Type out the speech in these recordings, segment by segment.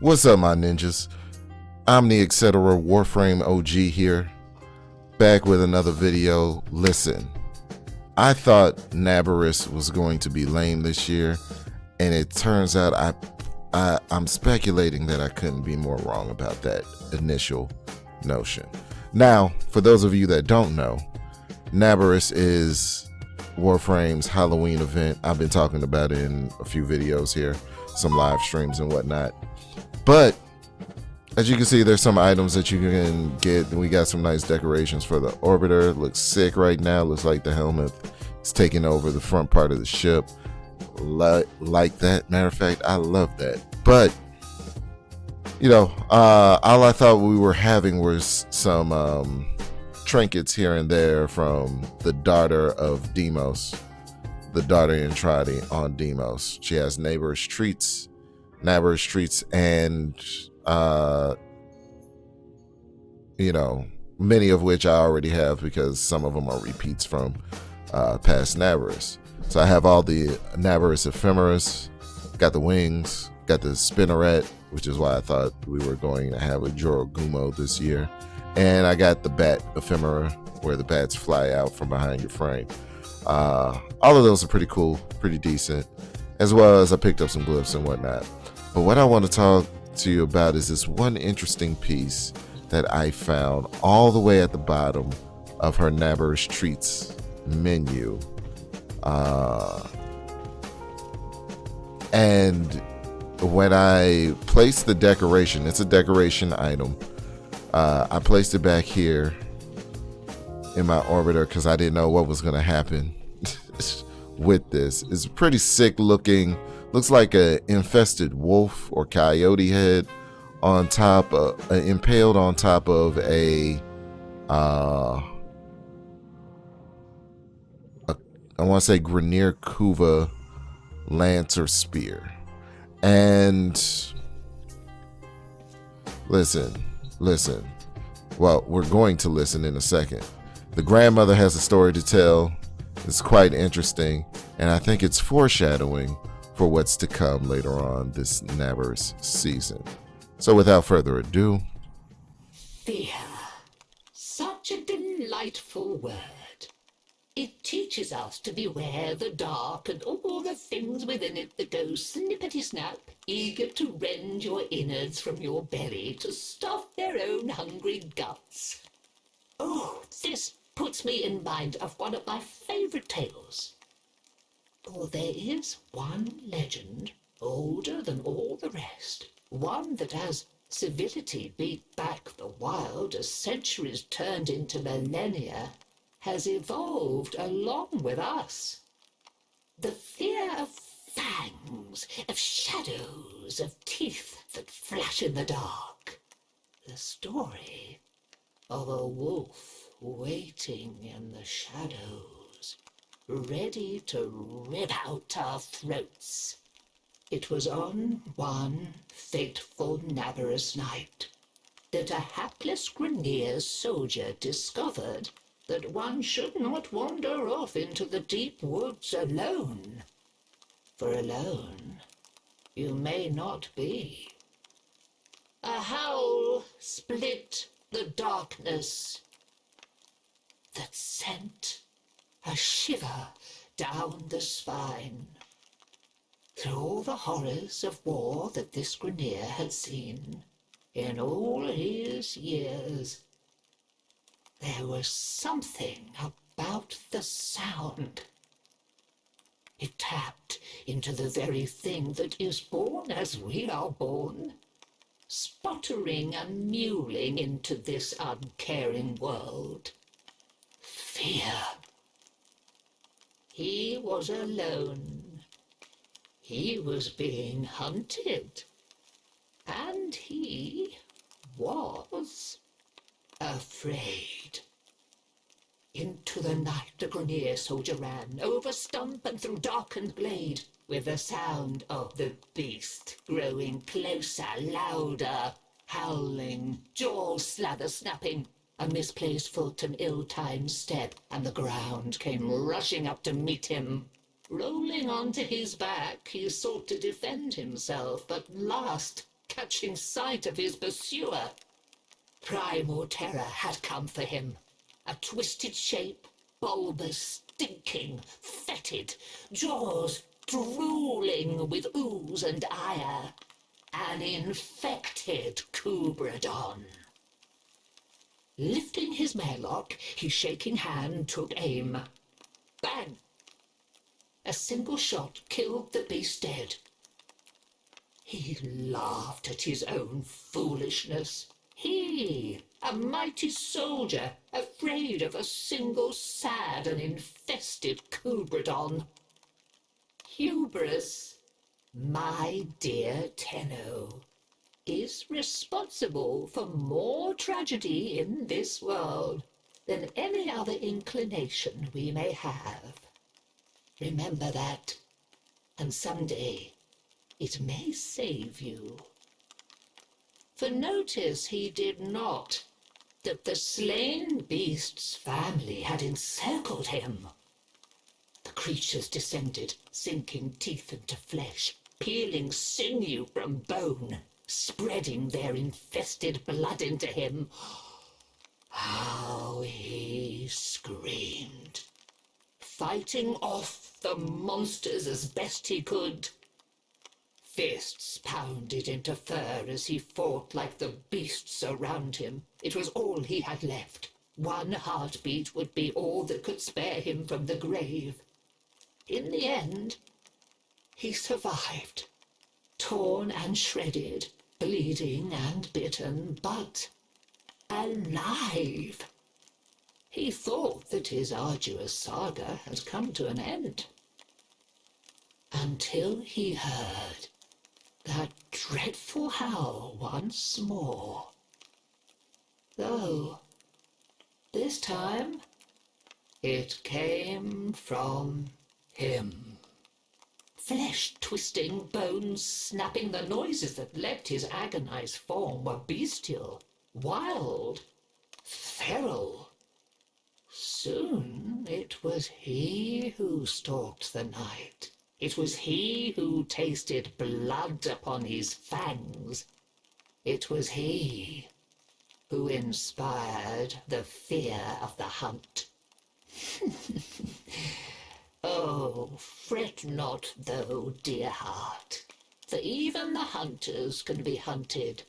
What's up, my ninjas? I'm the etc. Warframe OG here, back with another video. Listen, I thought Naberus was going to be lame this year, and it turns out I'm speculating that I couldn't be more wrong about that initial notion. Now, for those of you that don't know, Naberus is Warframe's Halloween event. I've been talking about it in a few videos here, some live streams and whatnot. But as you can see, there's some items that you can get. We got some nice decorations for the orbiter. It looks sick right now. Looks like the helmet is taking over the front part of the ship. Like that. Matter of fact, I love that. But you know, all I thought we were having was some trinkets here and there from the daughter of Demos, the daughter Entradi on Demos. She has Naberus treats, and you know, many of which I already have because some of them are repeats from past Naberus. So I have all the Naberus ephemeras, got the wings, got the spinneret, which is why I thought we were going to have a Jorogumo this year, and I got the bat ephemera where the bats fly out from behind your frame. All of those are pretty cool, pretty decent, as well as I picked up some glyphs and whatnot. But what I want to talk to you about is this one interesting piece that I found all the way at the bottom of her Naberus Treats menu. And when I placed the decoration, it's a decoration item. I placed it back here in my orbiter because I didn't know what was going to happen with this. It's pretty sick looking. Looks like a infested wolf or coyote head on top, impaled on top of I want to say Grenier Kuva lance or spear. And listen. Well, we're going to listen in a second. The grandmother has a story to tell. It's quite interesting, and I think it's foreshadowing for what's to come later on this Naberus season. So without further ado, Fear. Such a delightful word. It teaches us to beware the dark and all the things within it that go snippety-snap, eager to rend your innards from your belly to stuff their own hungry guts. Oh, this puts me in mind of one of my favorite tales. For there is one legend older than all the rest, one that as civility beat back the wild as centuries turned into millennia, has evolved along with us. The fear of fangs, of shadows, of teeth that flash in the dark. The story of a wolf waiting in the shadows, ready to rip out our throats. It was on one fateful Naberus night that a hapless Grenier soldier discovered that one should not wander off into the deep woods alone. For alone you may not be. A howl split the darkness that sent a shiver down the spine. Through all the horrors of war that this Grenier had seen in all his years, there was something about the sound. It tapped into the very thing that is born as we are born, sputtering and mewling into this uncaring world. Fear. He was alone. He was being hunted. And he was afraid. Into the night the Grenier soldier ran, over stump and through darkened glade, with the sound of the beast growing closer, louder, howling, jaw slather snapping, a misplaced foot, an ill-timed step, and the ground came rushing up to meet him. Rolling onto his back, he sought to defend himself, but last, catching sight of his pursuer, primal terror had come for him. A twisted shape, bulbous, stinking, fetid, jaws drooling with ooze and ire. An infected Kubradon. Lifting his matchlock, his shaking hand took aim. Bang! A single shot killed the beast dead. He laughed at his own foolishness. He, a mighty soldier, afraid of a single sad and infested Kubradon. Hubris, my dear Tenno, is responsible for more tragedy in this world than any other inclination we may have. Remember that, and someday it may save you. For notice he did not that the slain beast's family had encircled him. The creatures descended, sinking teeth into flesh, peeling sinew from bone, spreading their infested blood into him. How he screamed, fighting off the monsters as best he could. Fists pounded into fur as he fought like the beasts around him. It was all he had left. One heartbeat would be all that could spare him from the grave. In the end, he survived, torn and shredded, bleeding and bitten, but alive. He thought that his arduous saga had come to an end, until he heard that dreadful howl once more. Though, this time, it came from him. Flesh twisting, bones snapping, the noises that left his agonized form were bestial, wild, feral. Soon it was he who stalked the night. It was he who tasted blood upon his fangs. It was he who inspired the fear of the hunt. Oh, fret not, though, dear heart, for even the hunters can be hunted.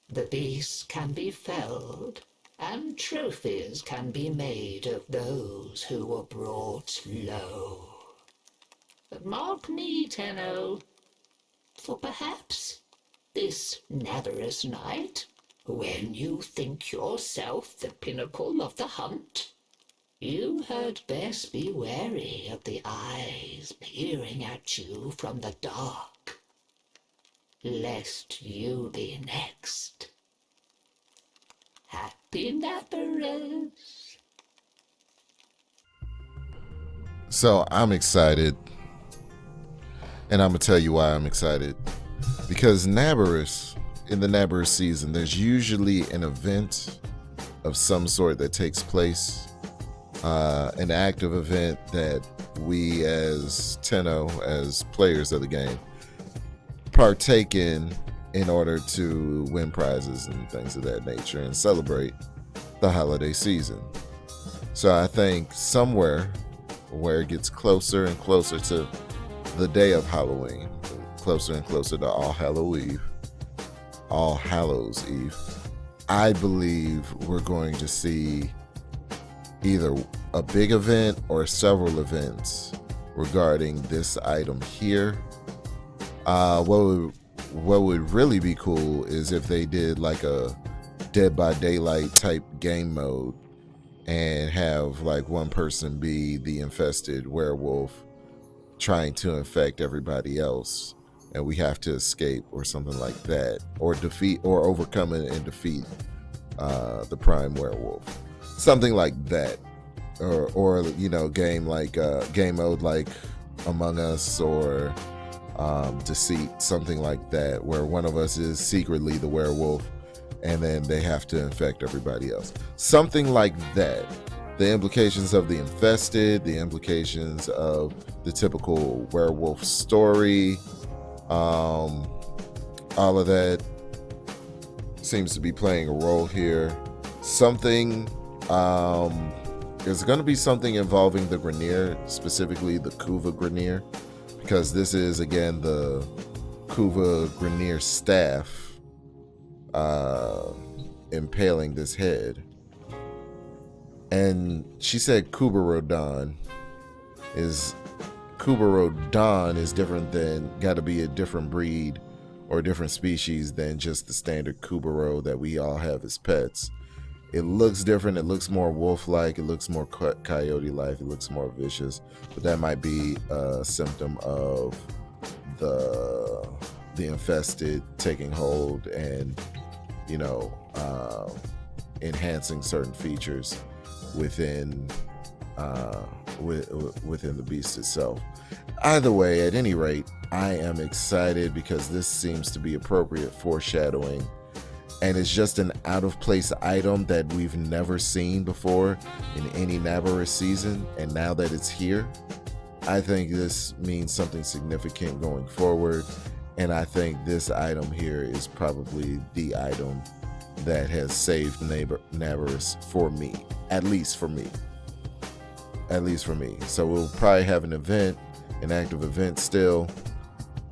The beasts can be felled, and trophies can be made of those who were brought low. But mark me, Tenno, for perhaps this Naberus night, when you think yourself the pinnacle of the hunt, you had best be wary of the eyes peering at you from the dark, lest you be next. Happy Naberus. So I'm excited, and I'm gonna tell you why I'm excited. Because Naberus, in the Naberus season, there's usually an event of some sort that takes place, an active event that we as Tenno, as players of the game, partake in order to win prizes and things of that nature and celebrate the holiday season. So I think somewhere where it gets closer and closer to the day of Halloween, closer and closer to All Hallows Eve, I believe we're going to see either a big event or several events regarding this item here. What would really be cool is if they did like a Dead by Daylight type game mode and have like one person be the infested werewolf trying to infect everybody else, and we have to escape or something like that, or defeat or overcome it and defeat the prime werewolf, something like that, or you know, game mode like Among Us or Deceit, something like that, where one of us is secretly the werewolf and then they have to infect everybody else, something like that. the implications of the infested, the implications of the typical werewolf story, all of that seems to be playing a role here. Something, there's going to be something involving the Grineer, specifically the Kuva Grineer, because this is, again, the Kuva Grineer staff impaling this head. And she said Kubarodon is different than, got to be a different breed or a different species than just the standard Kubaro that we all have as pets. It looks different. It looks more wolf-like. It looks more coyote-like. It looks more vicious. But that might be a symptom of the infested taking hold and, you know, enhancing certain features within within the beast itself. Either way, at any rate, I am excited because this seems to be appropriate foreshadowing, and it's just an out-of-place item that we've never seen before in any Naberus season, and now that it's here, I think this means something significant going forward, and I think this item here is probably the item that has saved Naberus for me, at least for me. So we'll probably have an active event still,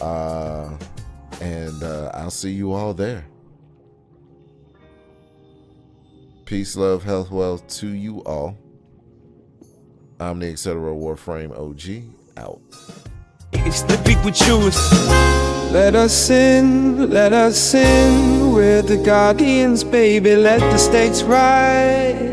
and I'll see you all there. Peace, love, health, wealth to you all. I'm the etc. Warframe OG, out. It's the big we choose. Let us sin, we're the guardians, baby, let the stakes rise.